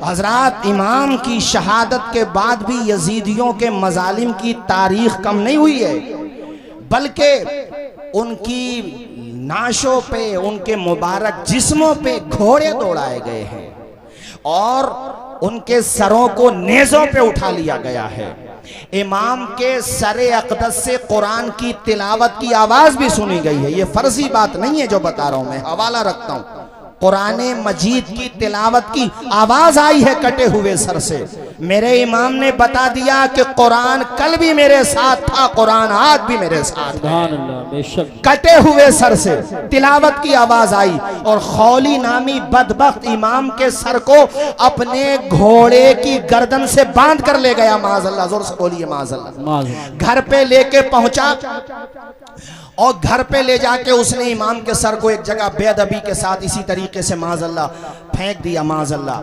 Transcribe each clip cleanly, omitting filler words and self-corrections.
हजरात, इमाम की शहादत के बाद भी यजीदियों के मजालिम की तारीख कम नहीं हुई है, बल्कि उनकी नाशों पे, उनके मुबारक जिस्मों पे घोड़े दौड़ाए गए हैं और उनके सरों को नेज़ों पे उठा लिया गया है। इमाम के सरे अक़दस से कुरान की तिलावत की आवाज भी सुनी गई है। ये फर्जी बात नहीं है जो बता रहा हूं, मैं हवाला रखता हूं। कुरान मजीद की तिलावत की आवाज आई है कटे हुए सर से। मेरे इमाम ने बता दिया कि कुरान कल भी मेरे साथ था, कुरान आज भी मेरे साथ है। कटे हुए सर से तिलावत की आवाज आई और खौली नामी बदबख्त इमाम के सर को अपने घोड़े की गर्दन से बांध कर ले गया। माज़अल्लाह, जोर से बोलिए माज़अल्लाह। घर पे लेके पहुंचा और घर पे ले जाके उसने इमाम के सर को एक जगह बेअदबी के साथ इसी तरीके से माज़अल्लाह फेंक दिया। माज़अल्लाह,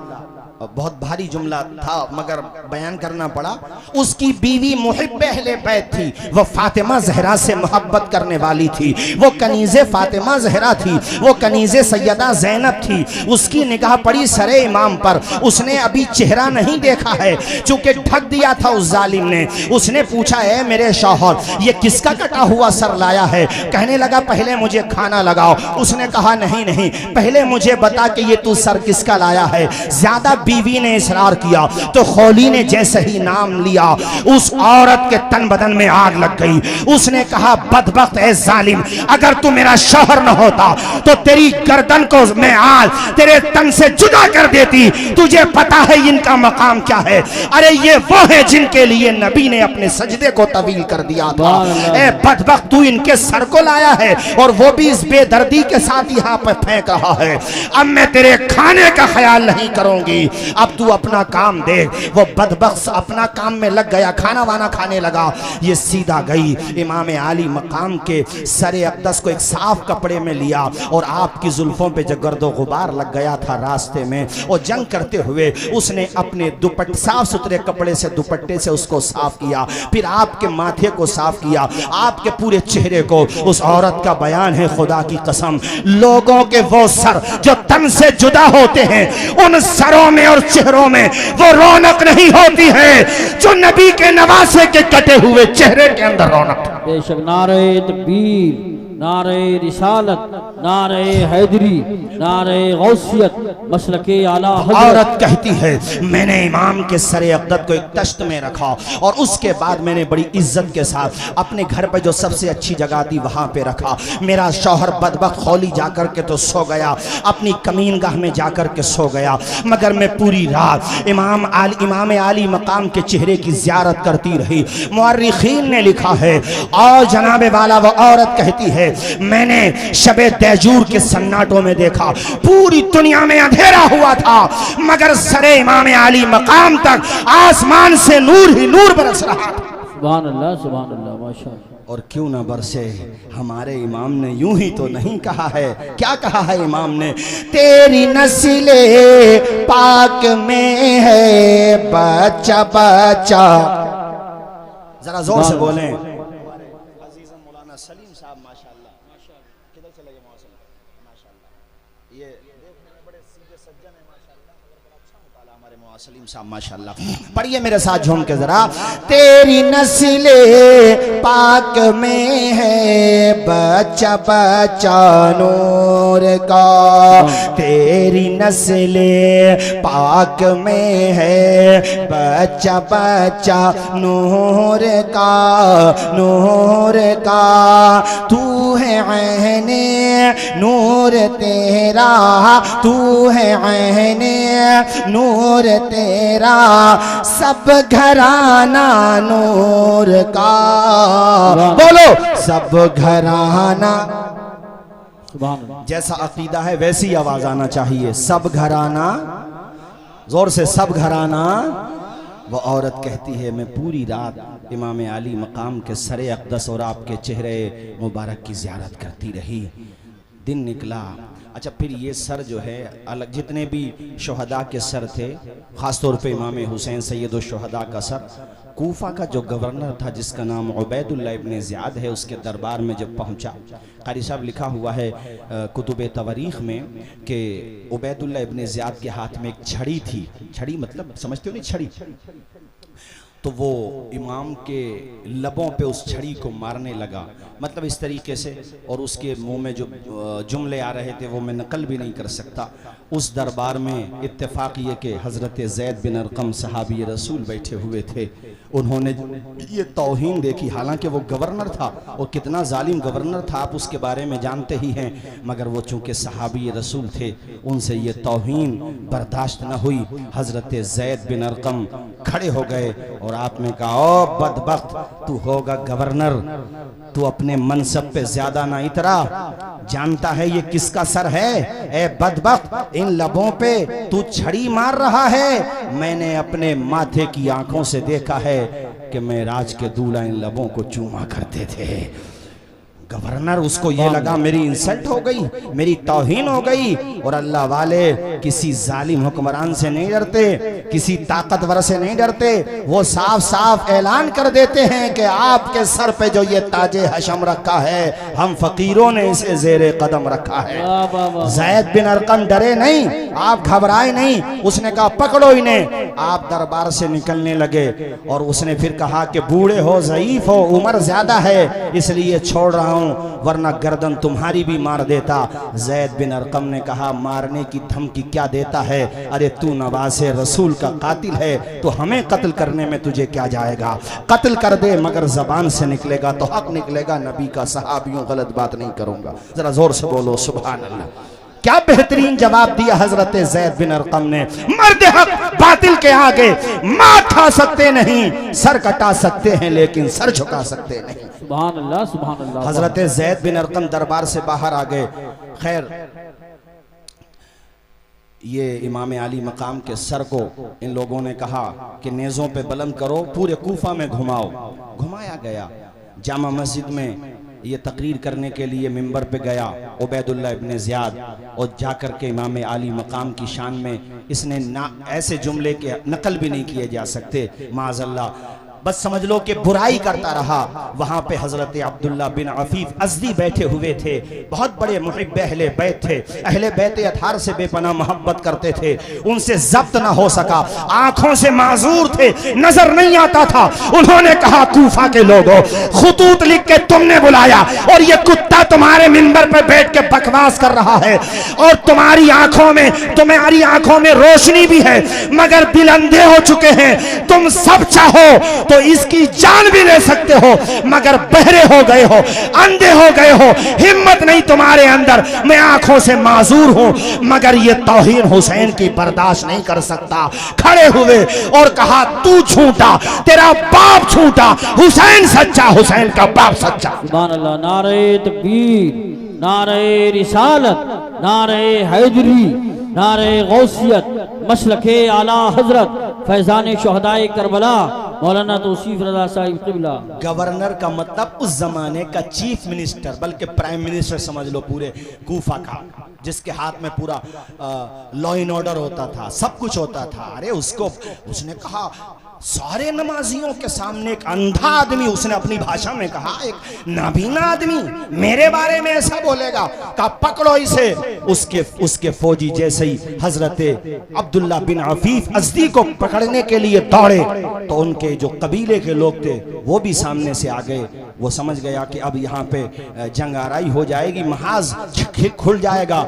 बहुत भारी जुमला था मगर बयान करना पड़ा। उसकी बीवी मुहिब्बे अहले बैत थी, वो फातिमा ज़हरा से मोहब्बत करने वाली थी, वो कनीज़े फातिमा ज़हरा थी, वो कनीज़े सैयदा ज़ैनब थी। उसकी निगाह पड़ी सरे इमाम पर। उसने अभी चेहरा नहीं देखा है चूंकि ढक दिया था उस जालिम ने। उसने पूछा, है मेरे शौहर, ये किसका कटा हुआ सर लाया है? कहने लगा, पहले मुझे खाना लगाओ। उसने कहा, नहीं नहीं, पहले मुझे बता कि ये तू सर किसका लाया है। ज्यादा बीवी ने इसरार किया तो खौली ने जैसे ही नाम लिया उस औरत के तन बदन में आग लग गई। उसने कहा, बदबख्त ए जालिम, अगर तू मेरा शौहर न होता तो तेरी गर्दन को मैं आज तेरे तन से जुदा कर देती। तुझे पता है इनका मकाम क्या है? अरे ये वो है जिनके लिए नबी ने अपने सजदे को तवील कर दिया था। ए बदबख्त, तू इनके सर को लाया है और वो भी इस बेदर्दी के साथ यहाँ पर फेंक रहा है। अब मैं तेरे खाने का ख्याल नहीं करूंगी, अब तू अपना काम देख। वो बदबख्त अपना काम में लग गया, खाना वाना खाने लगा। ये सीधा गई इमाम आली मकाम के सरे अक़दस को एक साफ कपड़े में लिया और आपकी जुल्फों पे जो गर्दो गुबार लग गया था रास्ते में, और जंग करते हुए उसने अपने दुपट्टे, साफ सुथरे कपड़े से दुपट्टे से उसको साफ किया, फिर आपके माथे को साफ किया, आपके पूरे चेहरे को। उस औरत का बयान है, खुदा की कसम, लोगों के वो सर जो तन से जुदा होते हैं, उन सरों में और चेहरों में वो रौनक नहीं होती है जो नबी के नवासे के कटे हुए चेहरे के अंदर रौनक। बेशक नारे तकबीर, नारे रिसालत, नारे हैदरी, नारे गौसियत, मसलके आला हज़रत। औरत कहती है, मैंने इमाम के सरे अक़दस को एक तश्त में रखा और उसके बाद मैंने बड़ी इज्जत के साथ अपने घर पर जो सबसे अच्छी जगह थी वहां पे रखा। मेरा शौहर बदबख्त खौली जाकर के तो सो गया, अपनी कमीनगाह में जाकर के सो गया, मगर मैं पूरी रात इमाम आली मकाम के चेहरे की ज़ियारत करती रही। मुअर्रिखीन ने लिखा है, और जनाबे वाला वो औरत कहती है, मैंने शबे तैजूर के सन्नाटों में देखा, पूरी दुनिया में अंधेरा हुआ था मगर सरे इमाम आली मकाम तक आसमान से नूर ही नूर बरस रहा था। सुभान अल्लाह, सुभान अल्लाह, माशाअल्लाह। और क्यों ना बरसे, हमारे इमाम ने यूं ही तो नहीं कहा है। क्या कहा है इमाम ने? तेरी नस्ले पाक में है बच्चा बच्चा। जरा जोर से बोलें। मौलाना सलीम साहब माशाअल्लाह, किधर चले गए माशाअल्लाह, ये देखने में बड़े सीधे सज्जन है माशाअल्लाह, बड़ा अच्छा मुताला हमारे मौलाना सलीम साहब माशाअल्लाह। पढ़िए मेरे साथ झूम के जरा। तेरी नस्ले पाक में है बच्चा बच्चा नूर का, तेरी नस्ले पाक में है बच्चा बच्चा नूर का, नूर का। तू है ऐने नूर तेरा, तू है ऐने नूर तेरा, सब घराना नूर का। बोलो, सब घराना। जैसा अकीदा है वैसी आवाज आना चाहिए, सब घराना, जोर से, सब घराना। वो औरत कहती है, मैं पूरी रात इमाम आली मकाम के सरे अक़दस और आपके चेहरे मुबारक की ज़ियारत करती रही। दिन निकला, अच्छा, फिर ये सर जो है अलग, जितने भी शोहदा के सर थे, ख़ास तौर पे इमाम हुसैन सैयद शोहदा का सर, कूफा का जो गवर्नर था जिसका नाम उबैदुल्लाह इब्न ज़ियाद है, उसके दरबार में जब पहुंचा, कारी साहब लिखा हुआ है कुतुब तवारीख में कि उबैदुल्लाह इब्न ज़ियाद के हाथ में एक छड़ी थी। छड़ी मतलब समझते हो नहीं, छड़ी, तो वो इमाम के लबों पे उस छड़ी को मारने लगा, मतलब इस तरीके से, और उसके मुंह में जो जुमले आ रहे थे वो मैं नकल भी नहीं कर सकता। उस दरबार में इत्तेफाक ये कि हज़रत ज़ैद बिन अरक़म सहाबी रसूल बैठे हुए थे, उन्होंने ये तौहीन देखी, हालांकि वो गवर्नर था और कितना जालिम गवर्नर था आप उसके बारे में जानते ही हैं, मगर वो चूँकि सहाबी रसूल थे उनसे ये तौहीन बर्दाश्त न हुई। हज़रत ज़ैद बिन अरक़म खड़े हो गए और आपने कहा, ओ बदबख्त, तू होगा गवर्नर, तू अपने मनसब पे ज्यादा ना इतरा, जानता है ये किसका सर है? ए बदबख्त, इन लबों पे तू छड़ी मार रहा है, मैंने अपने माथे की आंखों से देखा है कि मेराज के दूल्हा इन लबों को चूमा करते थे। गवर्नर, उसको ये लगा मेरी इंसल्ट हो गई, मेरी तौहीन हो गई, और अल्लाह वाले किसी जालिम हुक्मरान से नहीं डरते, किसी ताकतवर से नहीं डरते, वो साफ साफ ऐलान कर देते हैं कि आपके सर पे जो ये ताजे हशम रखा है, हम फकीरों ने इसे जेरे कदम रखा है। ज़ैद बिन अरक़म डरे नहीं, आप घबराए नहीं, उसने कहा पकड़ो इन्हें। आप दरबार से निकलने लगे और उसने फिर कहा कि बूढ़े हो, ज़ईफ हो, उम्र ज्यादा है, इसलिए छोड़ रहा हूं, वरना गर्दन तुम्हारी भी मार देता। ज़ैद बिन अरक़म ने कहा, मारने की धमकी क्या देता है? अरे तू नवासे रसूल का कातिल है, तो हमें कत्ल करने में तुझे क्या जाएगा? कत्ल कर दे, मगर जबान से निकलेगा तो हक निकलेगा, नबी का, सहाबियों, गलत बात नहीं करूंगा। जरा जोर से बोलो सुभान अल्लाह। क्या बेहतरीन जवाब दिया हजरत ज़ैद बिन अरक़म ने। मर्द हक बातिल के आगे माथा सकते नहीं, सर कटा सकते हैं लेकिन सर झुका सकते नहीं। सुभान अल्लाह, सुभान अल्लाह। हजरत ज़ैद बिन अरक़म दरबार से बाहर आ गए। खैर, ये इमाम आली मकाम के सर को इन लोगों ने कहा कि नेज़ों पे बुलंद करो, पूरे कूफा में घुमाओ। घुमाया गया। जामा मस्जिद में ये तकरीर करने के लिए मिंबर पे गया उबैदुल्लाह इब्न ज़ियाद, और जाकर के इमाम आली मकाम की शान में इसने ना ऐसे जुमले के नकल भी नहीं किए जा सकते, माज़अल्लाह, बस समझ लो कि बुराई करता रहा। वहां पे हजरत अब्दुल्ला बिन अफीफ अज़दी बैठे हुए थे, बहुत बड़े मुहिब अहले बैत थे, अहले बैत अथार से बेपनाह मोहब्बत करते थे, उनसे जब्त ना हो सका, आंखों से माजूर थे, नजर नहीं आता था। उन्होंने कहा, कूफा के लोगों, खुतूत लिख के तुमने बुलाया और ये कुत्ता तुम्हारे मिंबर पे बैठ के बकवास कर रहा है, और तुम्हारी आंखों में रोशनी भी है, मगर दिल अंधे हो चुके हैं। तुम सब चाहो तो इसकी जान भी ले सकते हो, मगर बहरे हो गए हो, अंधे हो गए हो, हिम्मत नहीं तुम्हारे अंदर। मैं आंखों से माजूर हूं, मगर ये तौहीन हुसैन की बर्दाश्त नहीं कर सकता। खड़े हुए और कहा, तू झूठा, तेरा बाप झूठा, हुसैन सच्चा, हुसैन का बाप सच्चा। सुभान अल्लाह। नारे तकबीर, नारे रिसालत, नारे हैदरी, नारे गौसियत, मसलके आला हजरत फैजान शोहदाए करबला मौलाना तौसीफ रज़ा साहिब क़िबला। गवर्नर का मतलब उस जमाने का चीफ मिनिस्टर, बल्कि प्राइम मिनिस्टर समझ लो पूरे कूफा का, जिसके हाथ में पूरा लॉ एंड ऑर्डर होता था, सब कुछ होता था। अरे उसने कहा, सारे नमाजियों के सामने एक अंधा आदमी, उसने अपनी भाषा में कहा, एक नाबीना आदमी मेरे बारे में ऐसा बोलेगा? कहा पकड़ो इसे। उसके फौजी जैसे ही हजरत अब्दुल्ला बिन अफीफ अज़दी को पकड़ने के लिए दौड़े, तो उनके जो कबीले के लोग थे वो भी सामने से आ गए। वो समझ गया कि अब यहाँ पे जंग आराई हो जाएगी, महाज खुल जाएगा,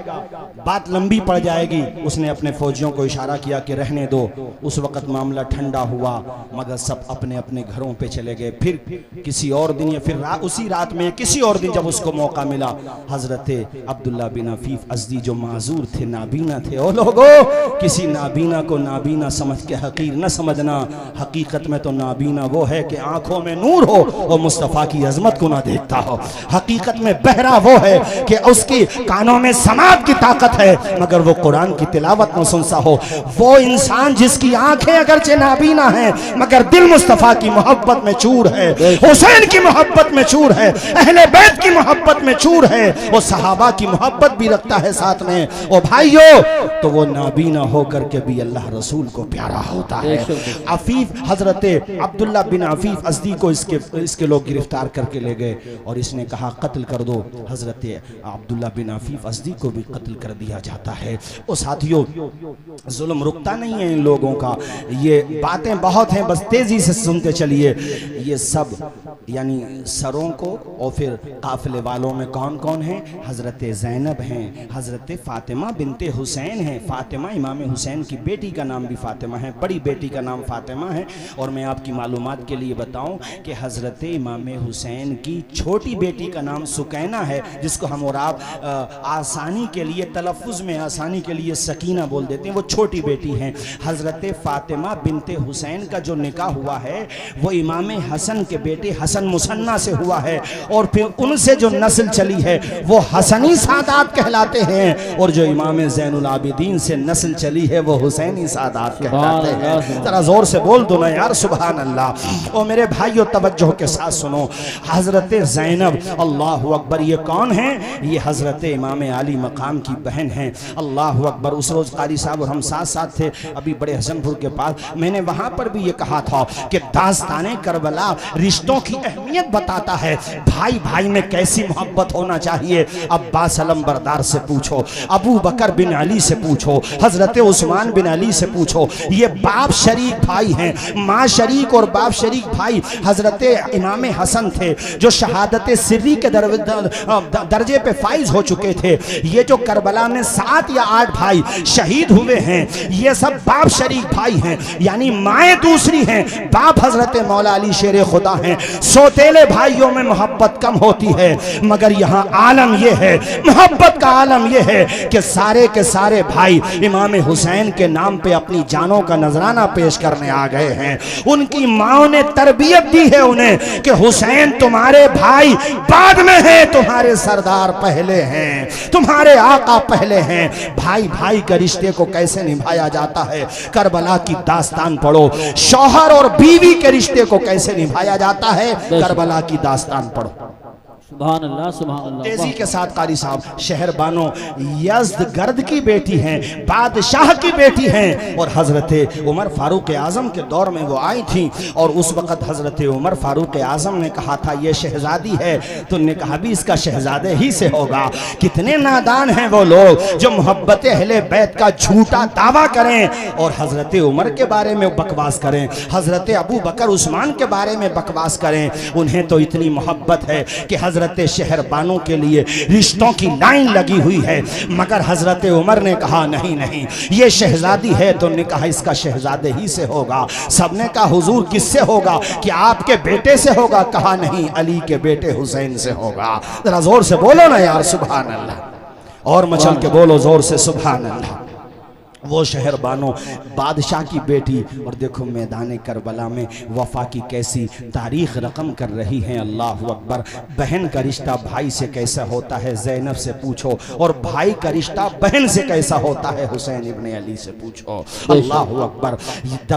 बात लंबी पड़ जाएगी। उसने अपने फौजियों को इशारा किया कि रहने दो। उस वक्त मामला ठंडा हुआ, मगर सब अपने अपने घरों पे चले गए। फिर किसी और दिन या फिर उसी रात में किसी और दिन जब उसको मौका मिला, हजरत अब्दुल्ला बिन अफीफ अज़दी जो माजूर थे, नाबीना थे, ओ लोगों, किसी नाबीना को नाबीना समझ के हकीर न समझना। हकीकत में तो नाबीना वो है कि आंखों में नूर हो और मुस्तफ़ा की अजमत को ना देखता हो। हकीकत में बहरा वो है कि उसकी कानों में समात की ताकत है, मगर वो कुरान की तिलावत न सुनता हो। वो इंसान जिसकी आंखें अगरचे नाबीना है, मगर दिल मुस्तफ़ा की मोहब्बत में चूर है, हुसैन की मोहब्बत में चूर है, अहले बैत की मोहब्बत में चूर है, वो सहाबा की मोहब्बत भी रखता है साथ में। ओ भाइयों, तो वो नाबीना होकर के भी अल्लाह रसूल को प्यारा होता है। अफीफ हजरत अब्दुल्ला बिन अफीफ अज़दी को इसके लोग गिरफ्तार करके ले गए और इसने कहा कत्ल कर दो। हजरत अब्दुल्ला बिन अफीफ अज़दी को भी कत्ल कर दिया जाता है। ओ साथियों, जुल्म रुकता नहीं है इन लोगों का। ये बातें बहुत हैं, बस तेजी से सुनते चलिए। ये सब यानी सरों को और फिर काफिले वालों में कौन कौन है? हजरत ज़ैनब हैं, हजरत फातिमा बिनते हुसैन हैं। फातिमा इमाम हुसैन की बेटी का नाम भी फातिमा है, बड़ी बेटी का नाम फातिमा है। और मैं आपकी मालूमात के लिए बताऊं कि हजरत इमाम हुसैन की छोटी बेटी का नाम सुकैना है, जिसको हम और आप आसानी के लिए, तलफ़ुज़ में आसानी के लिए सकीना बोल देते हैं। वो छोटी बेटी हैं। हजरत फातिमा बिनते हुसैन का जो निकाह हुआ है वो इमाम हसन के बेटे हसन मुसन्ना से हुआ है, और फिर उनसे जो नस्ल चली है वो हसनी सादात कहलाते हैं, और जो इमाम ज़ैनुल आबिदीन से नस्ल चली है वो हुसैनी सादात कहलाते हैं। जरा जोर से बोल दो ना यार, सुभान अल्लाह। और मेरे भाइयों, तवज्जो के साथ सुनो। हजरत ज़ैनब, अल्लाह अकबर, ये कौन है? ये हजरत इमाम आली मकाम की बहन है। अल्लाह अकबर। उस रोज कारी साहब और हम साथ साथ थे अभी बड़े हसनपुर के पास। मैंने वहां पर भी ये कहा था कि दास्ताने करबला रिश्तों की अहमियत बताता है। भाई भाई में कैसी मोहब्बत होना चाहिए। अब्बास अलंबरदार से पूछो, अबू बकर बिन अली से पूछो, हजरत उस्मान बिन अली से पूछो। ये बाप शरीक भाई हैं, माँ शरीक और बाप शरीक भाई। हजरत इमाम हसन थे जो शहादत सिर्री के दर्जे पे फाइज हो चुके थे। ये जो करबला में 7 या 8 भाई शहीद हुए हैं, ये सब बाप शरीक भाई हैं, यानी माएँ दूसरी हैं, बाप हजरत मौला अली शेर खुदा हैं। सौतेले भाइयों में मोहब्बत कम होती है, मगर यहाँ आलम यह है, मोहब्बत का आलम यह है कि सारे के सारे भाई इमाम हुसैन के नाम पे अपनी जानों का नजराना पेश करने आ गए हैं। उनकी माओ ने तरबियत दी है उन्हें कि हुसैन तुम्हारे भाई बाद में हैं, तुम्हारे सरदार पहले हैं, तुम्हारे आका पहले हैं। भाई भाई के रिश्ते को कैसे निभाया जाता है, करबला की दास्तान पढ़ो। शौहर और बीवी के रिश्ते को कैसे निभाया जाता है, करबला की दास्तान पढ़ो। सुभान अल्लाह, सुभान अल्लाह। तेजी के साथ कारी साहब, शहर बानो यज़्दगर्द की बेटी हैं, बादशाह की बेटी हैं, और हजरत उमर फारूक आजम के दौर में वो आई थी। और उस वक़्त हजरत उमर फारूक आजम ने कहा था ये शहजादी है, तो उन्होंने कहा भी इसका शहजादे ही से होगा। कितने नादान हैं वो लोग जो मोहब्बत अहले बैत का झूठा दावा करें और हजरत उमर के बारे में बकवास करें, हजरत अबू बकर उस्मान के बारे में बकवास करें। उन्हें तो इतनी मोहब्बत है कि हजरत शहर बानों के लिए रिश्तों की लाइन लगी हुई है, मगर हजरत उमर ने कहा नहीं नहीं, ये शहजादी है, तो ने कहा इसका शहजादे ही से होगा। सबने कहा हुजूर किससे होगा, कि आपके बेटे से होगा? कहा नहीं, अली के बेटे हुसैन से होगा। जरा जोर से बोलो ना यार, सुभान अल्लाह, और मचल के बोलो जोर से सुभान अल्लाह। वो शहर बानो बादशाह की बेटी, और देखो मैदान करबला में वफा की कैसी तारीख रकम कर रही हैं। अल्लाह अकबर। बहन का रिश्ता भाई से कैसा होता है, ज़ैनब से पूछो, और भाई का रिश्ता बहन से कैसा होता है, हुसैन इब्ने अली से पूछो। अल्लाह अकबर।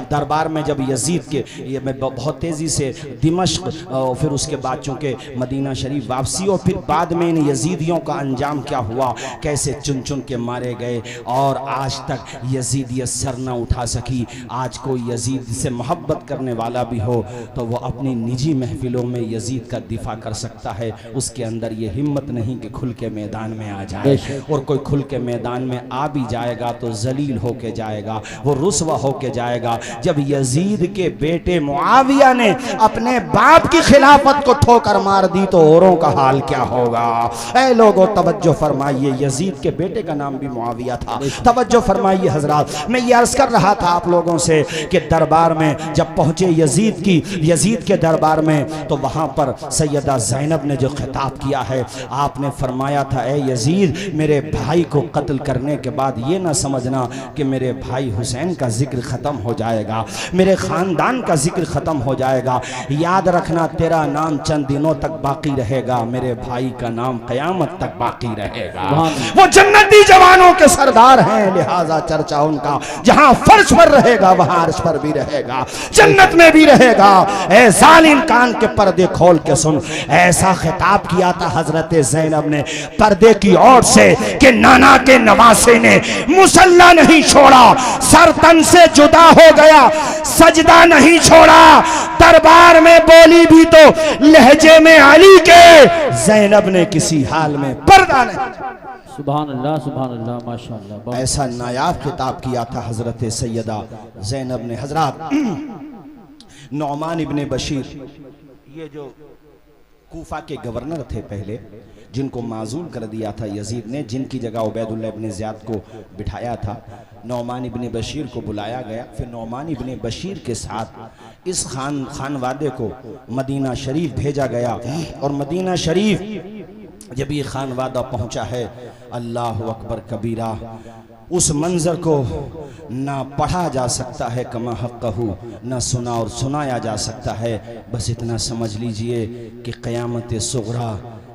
दरबार में जब यजीद के, ये मैं बहुत तेज़ी से दिमश्क और फिर उसके बाद चूँकि मदीना शरीफ वापसी, और फिर बाद में इन यजीदियों का अंजाम क्या हुआ, कैसे चुन चुन के मारे गए, और आज तक यजीद ये सर न उठा सकी। आज कोई यजीद से मोहब्बत करने वाला भी हो तो वो अपनी निजी महफिलों में यजीद का दिफा कर सकता है, उसके अंदर ये हिम्मत नहीं कि खुल के मैदान में आ जाए। और कोई खुल के मैदान में आ भी जाएगा तो जलील होके जाएगा, वो रुस्वा होके जाएगा। जब यजीद के बेटे मुआविया ने अपने बाप की खिलाफत को ठोकर मार दी तो औरों का हाल क्या होगा। ऐ लोगों तवज्जो फरमाइए, यजीद के बेटे का नाम भी मुआविया था। तवज्जो फरमाइए हजरात, मैं ये अर्ज कर रहा था आप लोगों से कि दरबार में जब पहुंचे यजीद के दरबार में, तो वहां पर सैयदा ज़ैनब ने जो खिताब किया है, आपने फरमाया था ए यजीद, मेरे भाई को कत्ल करने के बाद ये ना समझना कि मेरे भाई हुसैन का जिक्र ख़त्म हो जाएगा, मेरे ख़ानदान का जिक्र ख़त्म हो जाएगा। याद रखना तेरा नाम चंद दिनों तक बाकी रहेगा, मेरे भाई का नाम क़यामत तक बाकी रहेगा। वो जन्नती जवानों के सरदार हैं, लिहाजा चर्चा उनका, जहां फर्श पर रहेगा वहां अर्श पर भी रहेगा, जन्नत में भी रहेगा। ऐ जालिम कान के पर्दे खोल के सुन, ऐसा खिताब किया था हजरत ज़ैनब ने पर्दे की ओर से कि नाना के नवासे ने मुसल्ला नहीं छोड़ा, सर तन से जुदा हो गया, सजदा नहीं छोड़ा, दरबार में बोली भी तो लहजे में अली के, ज़ैनब ने किसी हाल में पर्दा नहीं। सुभान अल्लाह माशाअल्लाह। ऐसा नायाब खिताब किया था हजरत सैयदा ज़ैनब ने। हजरत नौमान इब्ने बशीर, ये जो कूफा के गवर्नर थे पहले, जिनको माजूल कर दिया था यजीद ने, जिनकी जगह उबैदुल्लाह इब्ने ज़ियाद को बिठाया था, नौमान इब्ने बशीर को बुलाया गया। फिर नौमान इब्ने बशीर के साथ इस खानवादे को मदीना शरीफ भेजा गया। और मदीना शरीफ जब ये खानवादा पहुंचा है, अल्लाह अकबर कबीरा, उस मंजर को ना पढ़ा जा सकता है कमा हक़्क़हू, ना सुना और सुनाया जा सकता है। बस इतना समझ लीजिए कि क़यामत सुग़रा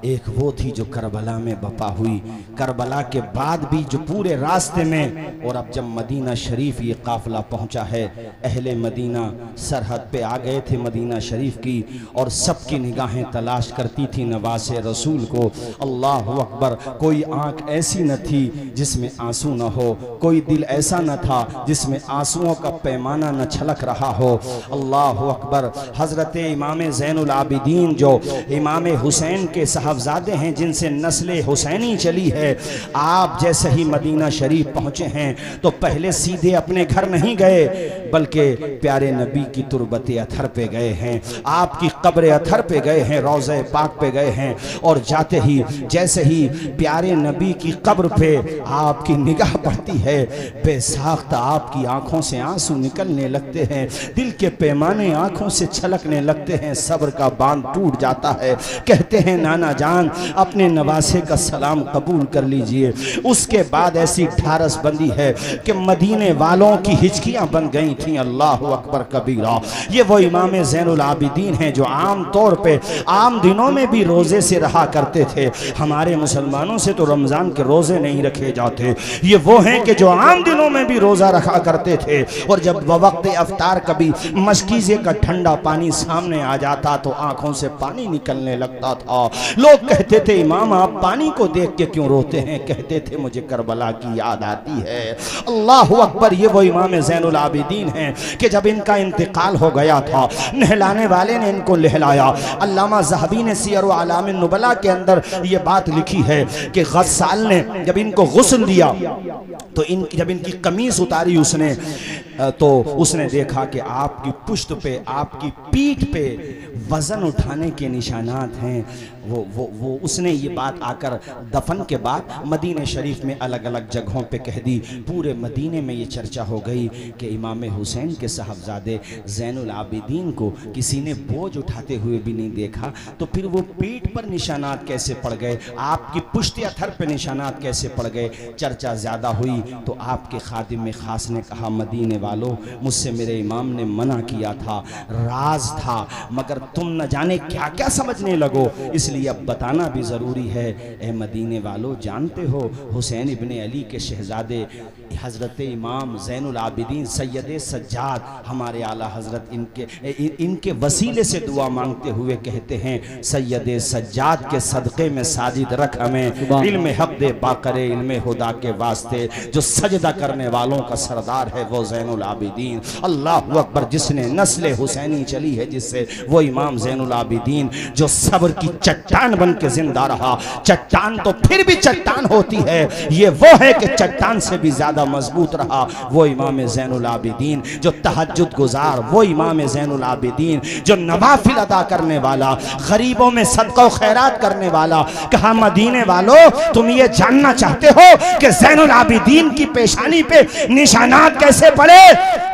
एक वो थी जो करबला में बपा हुई। करबला के बाद भी जो पूरे रास्ते में, और अब जब मदीना शरीफ ये काफ़िला पहुंचा है, अहले मदीना सरहद पे आ गए थे मदीना शरीफ की, और सबकी निगाहें तलाश करती थी नवासे रसूल को। अल्लाह अकबर, कोई आँख ऐसी न थी जिसमें आंसू न हो, कोई दिल ऐसा न था जिसमें आंसुओं का पैमाना न छलक रहा हो। अल्लाह अकबर। हज़रत इमाम ज़ैनुल आबिदीन जो इमाम हुसैन के साहबजादे हैं, जिनसे नस्ल हुसैनी चली है, आप जैसे ही मदीना शरीफ पहुँचे हैं तो पहले सीधे अपने घर नहीं गए, बल्कि प्यारे नबी की तुरबत अथर पे गए हैं, आपकी कब्र अथर पे गए हैं, रोज़े पाक पे गए हैं। और जाते ही जैसे ही प्यारे नबी की कब्र पे आपकी निगाह पड़ती है, बेसाख्ता आपकी आंखों से आंसू निकलने लगते हैं, दिल के पैमाने आंखों से छलकने लगते हैं, सब्र का बांध टूट जाता है। कहते हैं नाना जान अपने नवासे का सलाम कबूल कर लीजिए। उसके बाद ऐसी ढारस बंदी है कि मदीने वालों की हिचकियां बन गई थी। अल्लाह अकबर कबीरा। ये वो इमाम ज़ैनुल आबिदीन हैं जो आम तौर पे आम दिनों में भी रोज़े से रहा करते थे। हमारे मुसलमानों से तो रमज़ान के रोज़े नहीं रखे जाते, ये वो हैं कि जो आम दिनों में भी रोज़ा रखा करते थे। और जब वक्त अफ्तार कभी मशकीज़े का ठंडा पानी सामने आ जाता तो आंखों से पानी निकलने लगता था। लोग कहते थे इमाम आप पानी को देख के क्यों रोते हैं? कहते थे मुझे करबला की याद आती है। अल्लाह अकबर। ये वो इमाम ज़ैनुल आबिदीन हैं कि जब इनका इंतकाल हो गया था, नहलाने वाले ने इनको लहलाया। अल्लामा ज़हबी ने सियर व आलामिन नुबला के अंदर ये बात लिखी है कि गस्साल ने जब इनको गुस्ल दिया तो जब इनकी कमीज उतारी उसने, तो उसने देखा कि आपकी पुश्त पे, आपकी पीठ पे वज़न उठाने के निशानात हैं। वो उसने ये बात आकर दफन के बाद मदीने शरीफ में अलग अलग जगहों पे कह दी। पूरे मदीने में ये चर्चा हो गई कि इमाम हुसैन के साहबजादे ज़ैनुल आबिदीन को किसी ने बोझ उठाते हुए भी नहीं देखा, तो फिर वो पीठ पर निशानात कैसे पड़ गए, आपकी पुश्त अथर पे निशानात कैसे पड़ गए? चर्चा ज़्यादा हुई तो आपके खादिम ख़ास ने कहा मदीने वालों, मुझसे मेरे इमाम ने मना किया था, राज था, मगर तुम न जाने क्या क्या समझने लगो, इसलिए अब बताना भी ज़रूरी है। ए मदीने वालों, जानते हो हुसैन इब्ने अली के शहजादे हज़रत इमाम ज़ैनुल आबिदीन सैयद सज्जाद, हमारे आला हज़रत इनके वसीले से दुआ मांगते हुए कहते हैं सैयद सज्जाद के सदक़े में साजिद रख हमें, इल्म हक़ दे बाक़रे इल्म हुदा के वास्ते, जो सजदा करने वालों का सरदार है वो ज़ैनुल आबिदीन। अल्लाह अकबर। जिसने नस्ल हुसैनी चली है जिससे, वो इमाम ज़ैनुल आबिदीन जो सब्र की चट्टान बन के जिंदा रहा। चट्टान तो फिर भी चट्टान होती है, ये वो है कि चट्टान से भी ज़्यादा मजबूत रहा। वो इमाम ज़ैनुल आबिदीन जो तहज्जुद गुजार, वो इमाम ज़ैनुल आबिदीन जो नवाफिल अदा करने वाला, गरीबों में सदका खैरात करने वाला। कहा मदीने वालों, तुम ये जानना चाहते हो कि ज़ैनुल आबिदीन की पेशानी पे निशानात कैसे पड़े?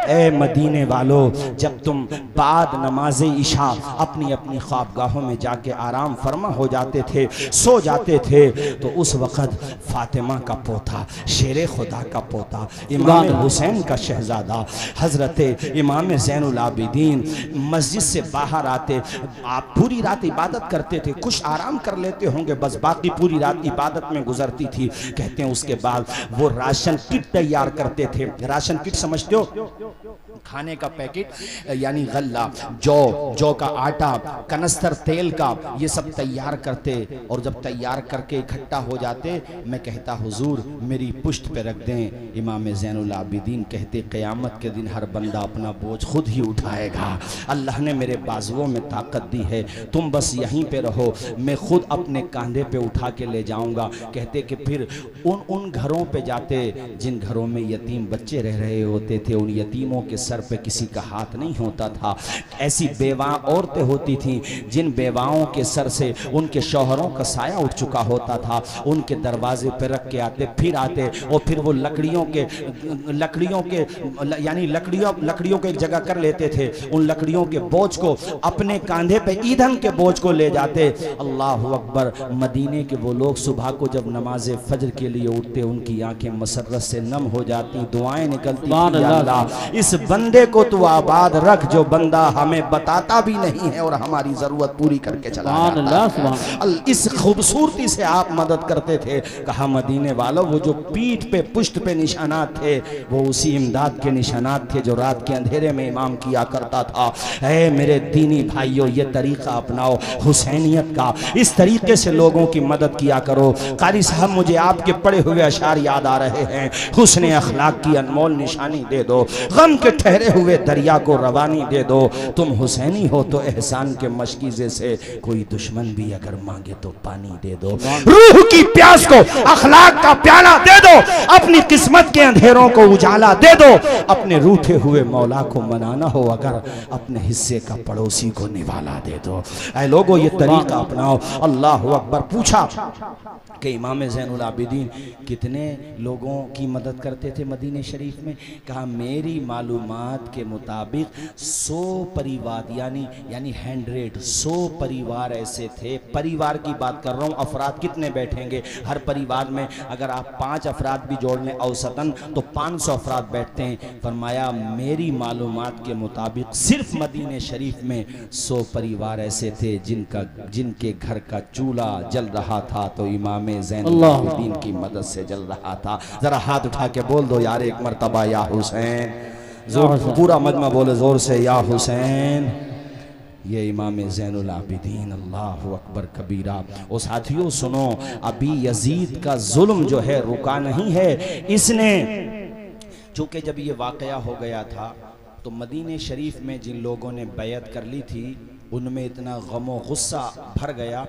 ए मदीने वालों, जब तुम बाद नमाज इशा अपनी अपनी ख्वाबगाहों में जाके आराम फरमा हो जाते थे, सो जाते थे, तो उस वक़्त फातिमा का पोता, शेर खुदा का पोता, इमाम हुसैन का शहजादा, हजरत इमाम ज़ैनुल आबिदीन मस्जिद से बाहर आते, आप पूरी रात इबादत करते थे, कुछ आराम कर लेते होंगे, बस बाकी पूरी रात इबादत में गुजरती थी। कहते हैं उसके बाद वो राशन किट तैयार करते थे। राशन किट समझते हो? खाने का पैकेट, यानी गल्ला, जौ का आटा, कनस्तर तेल का, ये सब तैयार करते। और जब तैयार करके इकट्ठा हो जाते, मैं कहता हुजूर मेरी पुश्त पे रख दें। इमाम ज़ैनुल आबिदीन कहते क़यामत के दिन हर बंदा अपना बोझ खुद ही उठाएगा। अल्लाह ने मेरे बाजुओं में ताकत दी है, तुम बस यहीं पे रहो, मैं खुद अपने कंधे पे उठा के ले जाऊंगा। कहते कि फिर उन घरों पे जाते जिन घरों में यतीम बच्चे रह रहे होते थे, उन यतीमों के सर पे किसी का हाथ नहीं होता था। ऐसी बेवा औरतें होती थीं जिन बेवाओं के सर से उनके शौहरों का साया उठ चुका होता था, उनके दरवाजे पे रख के आते, फिर आते और फिर वो लकड़ियों के यानी लकड़ियों को एक जगह कर लेते थे, उन लकड़ियों के बोझ को अपने कंधे पे, ईंधन के बोझ को ले जाते। अल्लाह अकबर। मदीने के वो लोग सुबह को जब नमाज फजर के लिए उठते, उनकी आंखें मसरत से नम हो जाती, दुआएं निकलती, या अल्लाह इस बंदे को तू आबाद रख जो बंदा हमें बताता भी नहीं है और हमारी जरूरत पूरी करके चला जाता है। इस खूबसूरती से आप मदद करते थे। कहा मदीने वालों, वो जो पीठ पे पुश्त पे निशानात थे, वो उसी इमदाद के निशानात थे जो रात के अंधेरे में इमाम किया करता था। ऐ मेरे दीनी भाइयों, ये तरीका अपनाओ हुसैनियत का, इस तरीके से लोगों की मदद किया करो। कारी साहब, मुझे आपके पढ़े हुए अशार याद आ रहे हैं। हुस्न अखलाक की अनमोल निशानी दे दो, गम के ठहरे हुए दरिया को रवानी दे दो। तुम हुसैनी हो तो एहसान के मशकीजे से कोई दुश्मन भी अगर मांगे तो पानी दे दो। रूह की प्यास को अखलाक का प्याला दे दो, अपनी किस्मत के अंधेरों को उजाला दे दो। अपने रूठे हुए मौला को मनाना हो अगर, अपने हिस्से का पड़ोसी को निवाला दे दो। ऐ लोगों, ये तरीका अपनाओ। अल्लाह अकबर। पूछा कि इमाम ज़ैनुल आबिदीन कितने लोगों की मदद करते थे मदीने शरीफ में? कहा मेरी मालूमात के मुताबिक 100 परिवार, यानी 100 परिवार ऐसे थे। परिवार की बात कर रहा हूँ, अफराद कितने बैठेंगे? हर परिवार में अगर आप 5 अफराद भी जोड़ लें औसतन तो 500 अफराद बैठते हैं। फरमाया मेरी मालूमात के मुताबिक सिर्फ मदीने शरीफ में 100 परिवार ऐसे थे जिनके घर का चूल्हा जल रहा था तो इमाम ज़ैनुल आबिदीन की मदद से जल रहा था। जरा हाथ उठा के बोल दो यार एक मर्तबा या हुसैन। जोर, पूरा मजमा बोले जोर से या हुसैन। ये इमाम ज़ैनुल आबिदीन, अल्लाह अकबर कबीरा। और साथियों सुनो, अभी यजीद का जुल्म जो है रुका नहीं है। इसने चूँकि जब ये वाक़या हो गया था तो मदीने शरीफ में जिन लोगों ने बैयत कर ली थी उनमें इतना गम व गुस्सा भर गया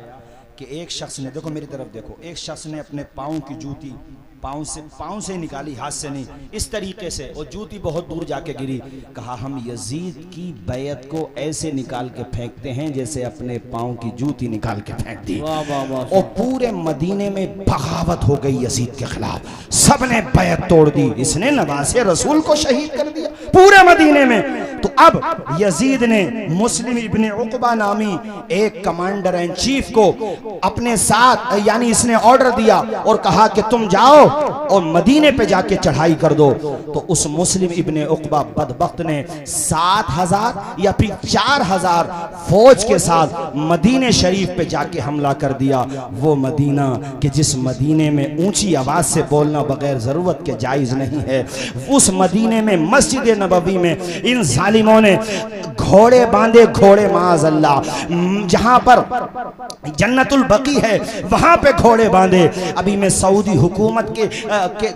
कि एक शख्स ने, देखो मेरी तरफ देखो, एक शख्स ने अपने पाँव की जूती पाँव से निकाली, हाथ से नहीं, इस तरीके से, और जूती बहुत दूर जाके गिरी। कहा हम यजीद की बैयत को ऐसे निकाल के फेंकते हैं जैसे अपने पाँव की जूती निकाल के फेंक दी। और पूरे मदीने में बगावत हो गई यजीद के खिलाफ, सबने बैयत तोड़ दी। इसने नवासे रसूल को शहीद कर दिया पूरे मदीने में। तो अब यजीद ने मुस्लिम इब्ने उक़बा नामी एक कमांडर एंड चीफ को अपने साथ, यानी इसने ऑर्डर दिया और कहा कि तुम जाओ और मदीने पे जाके चढ़ाई कर दो। तो उस मुस्लिम इब्ने उक़बा बदबख्त ने 7000 या फिर 4000 फौज के साथ मदीने शरीफ पे जाके हमला कर दिया। वो मदीना कि जिस मदीने में ऊंची आवाज से बोलना बगैर जरूरत के जायज नहीं है, उस मदीने में मस्जिद नबवी में इन जालिमों ने घोड़े बांधे, घोड़े माज़अल्लाह, जहां पर जन्नतुल बकी है वहां पे घोड़े बांधे। अभी मैं सऊदी हुकूमत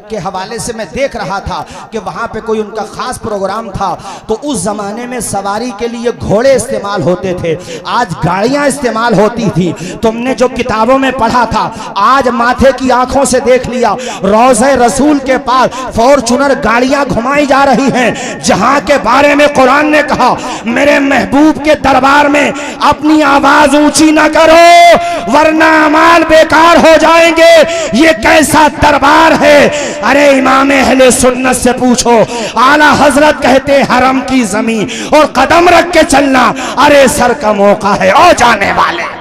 के हवाले से मैं देख रहा था कि वहां पे कोई उनका खास प्रोग्राम था, तो उस जमाने में सवारी के लिए घोड़े इस्तेमाल होते थे, आज गाड़ियां इस्तेमाल होती थी। तुमने जो किताबों में पढ़ा था आज माथे की आंखों से देख लिया। रोज़े रसूल के पास फॉर्च्यूनर गाड़ियां घुमाई जा रही हैं, जहां के बारे में कुरान ने कहा मेरे महबूब के दरबार में अपनी आवाज ऊंची ना करो वरना अमाल बेकार हो जाएंगे। ये कैसा दरबार है? अरे इमाम अहले सुन्नत से पूछो, आला हजरत कहते हरम की जमीन और कदम रख के चलना, अरे सर का मौका है ओ जाने वाले।